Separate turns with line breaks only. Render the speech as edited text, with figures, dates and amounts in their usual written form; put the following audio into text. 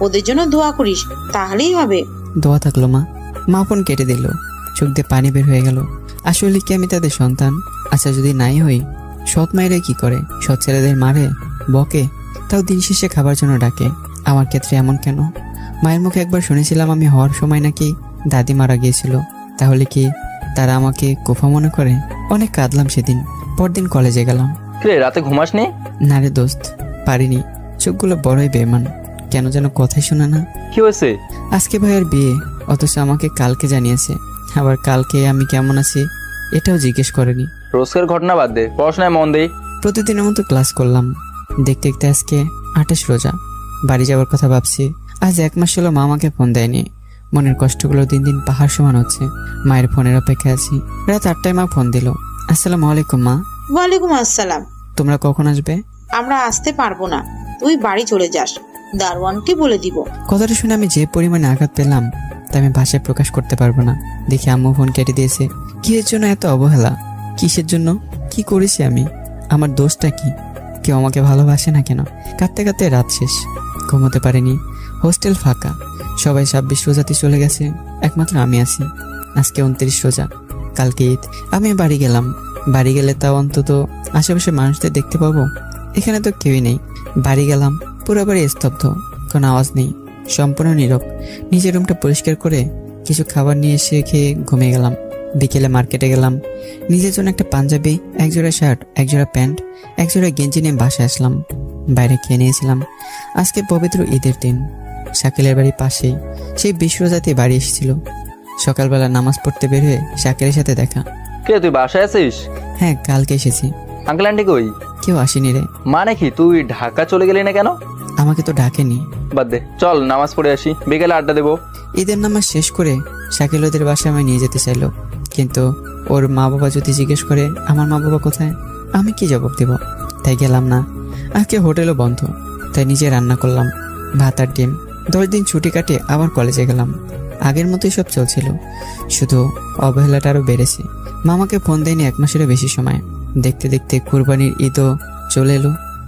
ওদের জন্য দোয়া করিস, তাহলেই হবে।
দোয়া থাকলো মা। মা ফোন কেটে দিল, চোখ দিয়ে পানি বের হয়ে গেল। আসলে কি আমি তাদের সন্তান? আচ্ছা যদি নাই হই, সৎ মায়েরা কি করে? সৎ ছেলেদের মারে, বকে, তাও দিন শেষে খাবার জন্য ডাকে। আমার ক্ষেত্রে এমন কেন? মায়ের মুখে একবার শুনেছিলাম আমি হওয়ার সময় নাকি দাদি মারা গিয়েছিল। তাহলে কি তারা আমাকে কোফা মনে করে? অনেক কাঁদলাম সেদিন। পরদিন কলেজে গেলাম।
কিরে রাতে ঘুমাসনি?
না রে দোস্ত, পারিনি। চোখগুলো বড়ই বেমান, কেন যেন কথাই শোনা না।
কি হয়েছে?
আজকে ভাইয়ের বিয়ে, অথচ আমাকে কালকে জানিয়েছে। আবার কালকে আমি কেমন আছি এটাও জিজ্ঞেস করেনি।
রোজকার ঘটনা বাদ দে, পড়াশোনায় মন দে।
প্রতিদিনের মতো ক্লাস করলাম। দেখতে দেখতে আজকে 28 রোজা। বাড়ি যাওয়ার কথা ভাবছি। আজ 1 মাস হলো মা আমাকে ফোন দেয়নি। মনের কষ্টগুলো দিন দিন পাহাড় সমান হচ্ছে। মায়ের ফোনের অপেক্ষায় আছি। রাত 8টায় মা ফোন দিল। আসসালামু আলাইকুম মা।
ওয়ালাইকুম আসসালাম।
তোমরা কখন আসবে?
আমরা আসতে পারবো না, তুই বাড়ি চলে যাস, দারোয়ানকে বলে দিব।
কথাটা শুনে আমি যে পরিমাণে আঘাত পেলাম তা আমি ভাষায় প্রকাশ করতে পারবো না। দেখি আম্মু ফোন কেটে দিয়েছে। কিসের জন্য এত অবহেলা? কিসের জন্য? কি করেছি আমি? আমার দোষটা কি? কেউ আমাকে ভালোবাসে না কেন? কাঁদতে কাঁদতে রাত শেষ, ঘুমোতে পারিনি। হোস্টেল ফাঁকা, সবাই 26 রোজাতে চলে গেছে, একমাত্র আমি আছি। আজকে 29 রোজা, কালকে ঈদ। আমি বাড়ি গেলাম। বাড়ি গেলে তাও অন্তত আশেপাশে মানুষদের দেখতে পাবো। এখানে তো কেউই নেই। বাড়ি গেলাম, পুরো বাড়ি স্তব্ধ, কোনো আওয়াজ নেই, সম্পূর্ণ নীরব। নিজের রুমটা পরিষ্কার করে কিছু খাবার নিয়ে এসে খেয়ে ঘুমিয়ে গেলাম। বিকেলে মার্কেটে গেলাম। নিজের জন্য একটা পাঞ্জাবি, একজোড়া শার্ট, একজোড়া প্যান্ট, একজোড়া গেঞ্জি নিয়ে বাসায় আসলাম। বাইরে খেয়ে নিয়েছিলাম। আজকে পবিত্র ঈদের দিন। শাকিলের বাড়ির পাশেই। সেই 20 রোজাতে বাড়ি এসেছিল। সকালবেলা নামাজ পড়তে বের হয়ে শাকিলের সাথে দেখা।
কে তুই বাসায় আছিস?
হ্যাঁ, কালকে এসেছি।
আঙ্কেল আন্টি কই?
কেউ আসেনি রে।
মানে কি তুই ঢাকা চলে গেলি না কেন?
আমাকে তো ডাকেনি।
বাদ দে, চল নামাজ পড়ে আসি, বিকেলে আড্ডা দেবো।
ঈদের নামাজ শেষ করে শাকিল ওদের বাসায় আমায় নিয়ে যেতে চাইলো, কিন্তু ওর মা বাবা যদি জিজ্ঞেস করে আমার মা বাবা কোথায়, আমি কি জবাব দেব? তাই গেলাম না। আজকে হোটেলও বন্ধ, তাই নিজে রান্না করলাম, ভাত আর ডিম। 10 দিন ছুটি কাটিয়ে আবার কলেজে গেলাম। আগের মতোই সব চলছিল, শুধু অবহেলাটা আরও বেড়েছে। মামাকে ফোন দেয়নি 1 মাসেরও বেশি সময়। দেখতে দেখতে কুরবানির ঈদও চলে এলো।